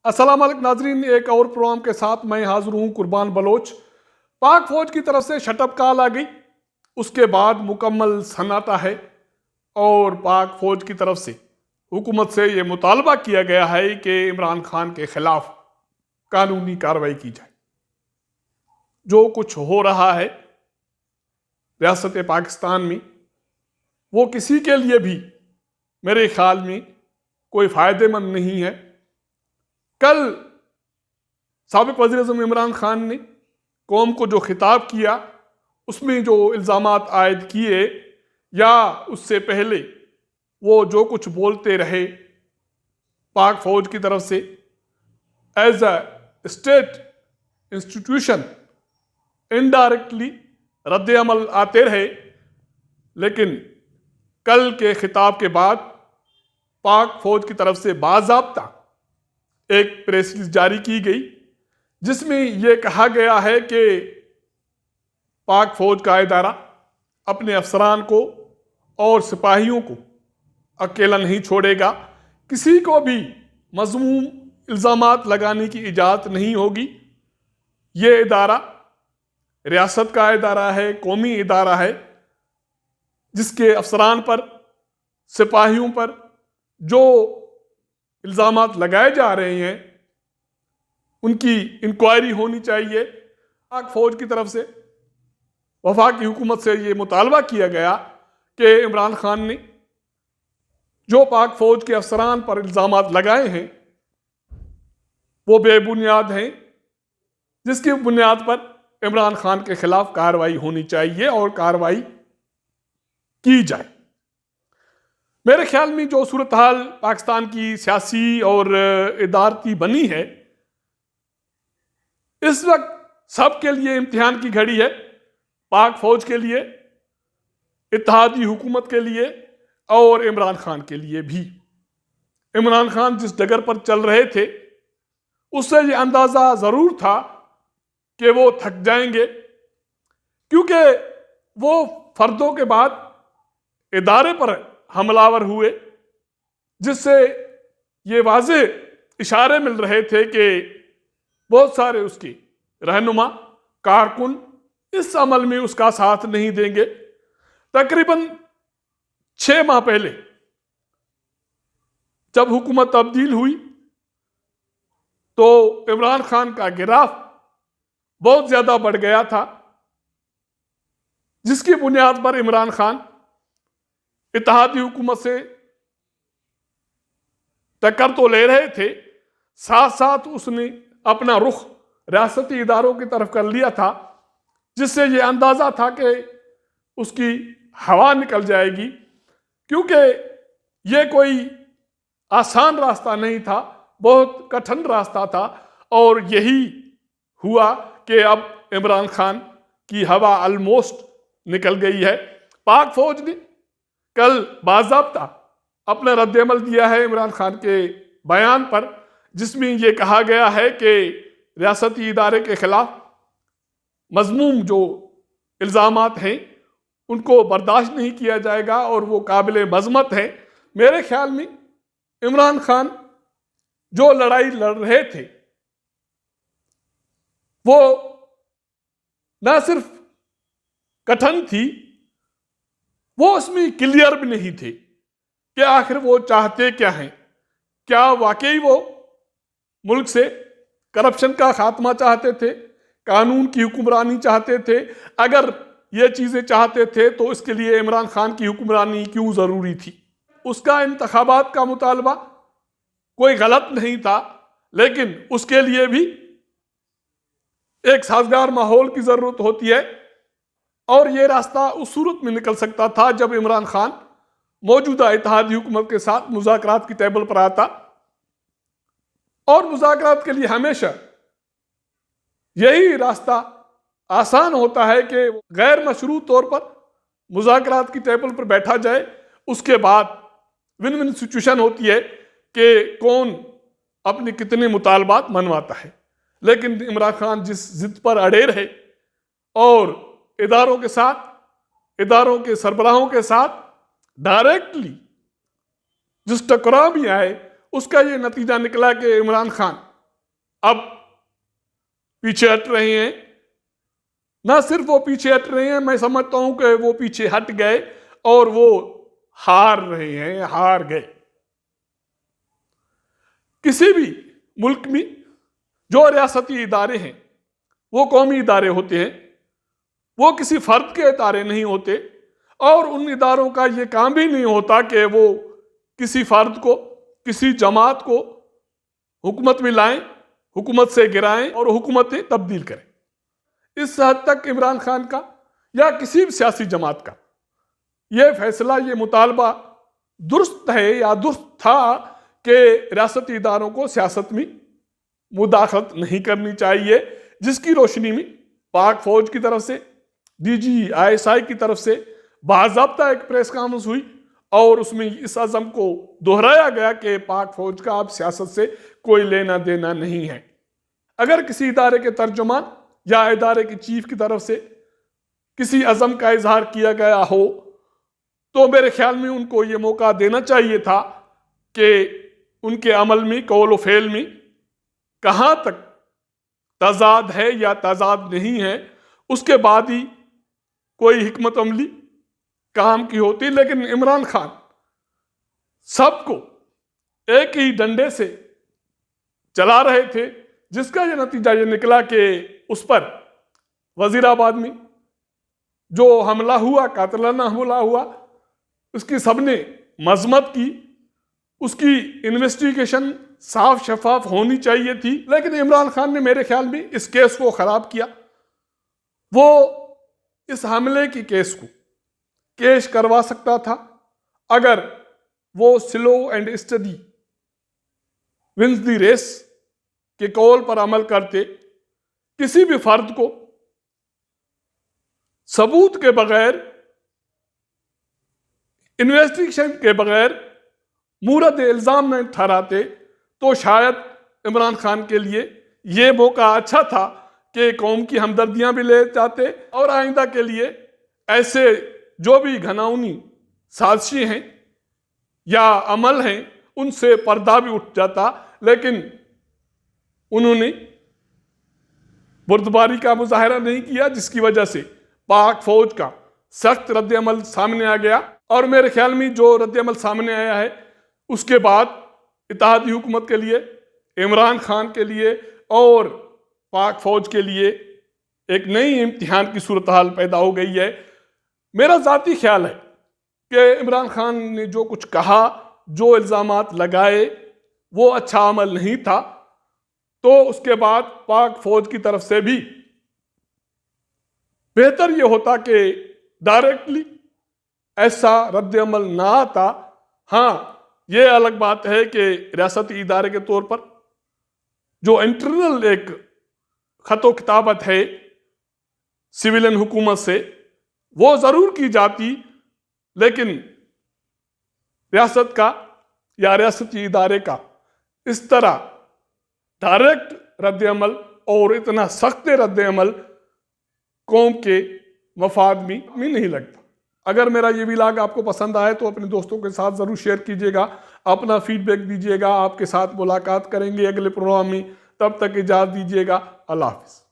अस्सलाम वालेकुम नाजरीन, एक और प्रोग्राम के साथ मैं हाजिर हूँ कुर्बान बलोच। पाक फौज की तरफ से शटअप कॉल आ गई, उसके बाद मुकम्मल सन्नाटा है और पाक फौज की तरफ से हुकूमत से ये मुतालबा किया गया है कि इमरान खान के खिलाफ कानूनी कार्रवाई की जाए। जो कुछ हो रहा है रियासत पाकिस्तान में वो किसी के लिए भी मेरे ख्याल में कोई फ़ायदेमंद नहीं है। कल साबिक वज़ीर-ए-आज़म इमरान खान ने कौम को जो खिताब किया उसमें जो इल्ज़ामात आयद किए या उससे पहले वो जो कुछ बोलते रहे पाक फौज की तरफ से as a state institution indirectly रद्द अमल आते रहे, लेकिन कल के खिताब के बाद पाक फौज की तरफ से बाज़ाब्ता एक प्रेस रिलीज जारी की गई जिसमें यह कहा गया है कि पाक फौज का इदारा अपने अफसरान को और सिपाहियों को अकेला नहीं छोड़ेगा। किसी को भी मज़मूम इल्ज़ामात लगाने की इजाज़त नहीं होगी। ये इदारा रियासत का इदारा है, कौमी इदारा है, जिसके अफसरान पर, सिपाहियों पर जो इल्ज़ामात लगाए जा रहे हैं उनकी इंक्वायरी होनी चाहिए। पाक फौज की तरफ से वफाकी हुकूमत से ये मुतालबा किया गया कि इमरान खान ने जो पाक फौज के अफसरान पर इल्ज़ामात लगाए हैं वो बेबुनियाद हैं, जिसकी बुनियाद पर इमरान खान के खिलाफ कार्रवाई होनी चाहिए और कार्रवाई की जाए। मेरे ख्याल में जो सूरत हाल पाकिस्तान की सियासी और इदारती बनी है, इस वक्त सबके लिए इम्तिहान की घड़ी है। पाक फौज के लिए, इत्तेहादी हुकूमत के लिए और इमरान खान के लिए भी। इमरान खान जिस डगर पर चल रहे थे उससे ये अंदाज़ा ज़रूर था कि वो थक जाएंगे, क्योंकि वो फर्दों के बाद इदारे पर हमलावर हुए, जिससे ये वाज़े इशारे मिल रहे थे कि बहुत सारे उसके रहनुमा कारकुन इस अमल में उसका साथ नहीं देंगे। तकरीबन 6 माह पहले जब हुकूमत तब्दील हुई तो इमरान खान का गिराफ बहुत ज्यादा बढ़ गया था, जिसकी बुनियाद पर इमरान खान इत्तेहादी हुकूमत से टक्कर तो ले रहे थे, साथ साथ उसने अपना रुख रियासती इदारों की तरफ कर लिया था, जिससे ये अंदाजा था कि उसकी हवा निकल जाएगी, क्योंकि ये कोई आसान रास्ता नहीं था, बहुत कठिन रास्ता था। और यही हुआ कि अब इमरान खान की हवा ऑलमोस्ट निकल गई है। पाक फौज ने कल बाज़ाब्ता अपना रद्द-ए-अमल दिया है इमरान खान के बयान पर, जिसमें यह कहा गया है कि रियासती इदारे के खिलाफ मज़मूम जो इल्ज़ामात हैं उनको बर्दाश्त नहीं किया जाएगा और वो काबिल मज़म्मत है। मेरे ख्याल में इमरान खान जो लड़ाई लड़ रहे थे वो न सिर्फ कठिन थी, वो उसमें क्लियर भी नहीं थे कि आखिर वो चाहते क्या हैं। क्या वाकई वो मुल्क से करप्शन का खात्मा चाहते थे, कानून की हुक्मरानी चाहते थे? अगर ये चीज़ें चाहते थे तो इसके लिए इमरान खान की हुक्मरानी क्यों ज़रूरी थी? उसका इंतखाबात का मुतालबा कोई गलत नहीं था, लेकिन उसके लिए भी एक साजगार माहौल की ज़रूरत होती है, और ये रास्ता उस सूरत में निकल सकता था जब इमरान खान मौजूदा इत्तेहादी हुकूमत के साथ मुज़ाकरात की टेबल पर आता। और मुज़ाकरात के लिए हमेशा यही रास्ता आसान होता है कि गैर मशरूत तौर पर मुज़ाकरात की टेबल पर बैठा जाए, उसके बाद विन विन सिचुएशन होती है कि कौन अपने कितने मुतालबात मनवाता है। लेकिन इमरान खान जिस जिद पर अड़े रहे और इदारों के साथ, इदारों के सरबराहों के साथ डायरेक्टली जिस टकराव भी आए उसका ये नतीजा निकला कि इमरान खान अब पीछे हट रहे हैं। ना सिर्फ वो पीछे हट रहे हैं, मैं समझता हूं कि वो पीछे हट गए और वो हार रहे हैं, हार गए। किसी भी मुल्क में जो रियासती इदारे हैं वो कौमी इदारे होते हैं, वो किसी फर्द के इदारे नहीं होते। और उन इदारों का ये काम भी नहीं होता कि वो किसी फर्द को, किसी जमात को हुकूमत में लाएं, हुकूमत से गिराएं और हुकूमतें तब्दील करें। इस हद तक इमरान खान का या किसी भी सियासी जमात का ये फैसला, ये मुतालबा दुरुस्त है या दुरुस्त था कि रियासती इदारों को सियासत में मुदाखलत नहीं करनी चाहिए, जिसकी रोशनी में पाक फौज की तरफ से, DGI की तरफ से बाज़ाब्ता एक प्रेस कॉन्फ्रेंस हुई और उसमें इस अज़म को दोहराया गया कि पाक फौज का अब सियासत से कोई लेना देना नहीं है। अगर किसी इदारे के तर्जुमान या इदारे की चीफ की तरफ से किसी अज़म का इजहार किया गया हो तो मेरे ख्याल में उनको ये मौका देना चाहिए था कि उनके अमल में, कौल व फेल में कहाँ तक तजाद है या तजाद नहीं है, उसके बाद ही कोई हिकमत अमली काम की होती। लेकिन इमरान खान सबको एक ही डंडे से चला रहे थे, जिसका यह नतीजा ये निकला कि उस पर वजीराबाद में जो हमला हुआ, कातिलाना हमला हुआ, उसकी सबने मजम्मत की। उसकी इन्वेस्टिगेशन साफ शफाफ होनी चाहिए थी, लेकिन इमरान खान ने मेरे ख्याल में इस केस को खराब किया। वो इस हमले की केस को केश करवा सकता था अगर वो slow and study wins the race के कौल पर अमल करते। किसी भी फर्द को सबूत के बगैर, इन्वेस्टिगेशन के बगैर मुरद इल्जाम में ठहराते तो शायद इमरान खान के लिए ये मौका अच्छा था कि कौम की हमदर्दियां भी ले जाते और आइंदा के लिए ऐसे जो भी घनाउनी साजिशें हैं या अमल हैं उनसे पर्दा भी उठ जाता। लेकिन उन्होंने बुर्दबारी का मुजाहरा नहीं किया, जिसकी वजह से पाक फौज का सख्त रद्द-ए-अमल सामने आ गया। और मेरे ख्याल में जो रद्द-ए-अमल सामने आया है उसके बाद इत्तेहादी हुकूमत के लिए, इमरान खान के लिए और पाक फौज के लिए एक नई इम्तिहान की सूरत हाल पैदा हो गई है। मेरा ज़ाती ख्याल है कि इमरान खान ने जो कुछ कहा, जो इल्ज़ामात लगाए, वो अच्छा अमल नहीं था। तो उसके बाद पाक फौज की तरफ से भी बेहतर ये होता कि डायरेक्टली ऐसा रद्द-ए-अमल ना आता। हाँ, ये अलग बात है कि रियासती इदारे के तौर पर जो इंटरनल एक खतो किताबत है सिविलियन हुकूमत से, वो ज़रूर की जाती, लेकिन रियासत का या रियासती इदारे का इस तरह डायरेक्ट रद्द-ए-अमल और इतना सख्त रद्द-ए-अमल कौम के मफाद में नहीं लगता। अगर मेरा ये व्लॉग आपको पसंद आए तो अपने दोस्तों के साथ ज़रूर शेयर कीजिएगा, अपना फीडबैक दीजिएगा। आपके साथ मुलाकात करेंगे अगले प्रोग्राम में, तब तक इजाज़त दीजिएगा। अल्लाह हाफ़िज़।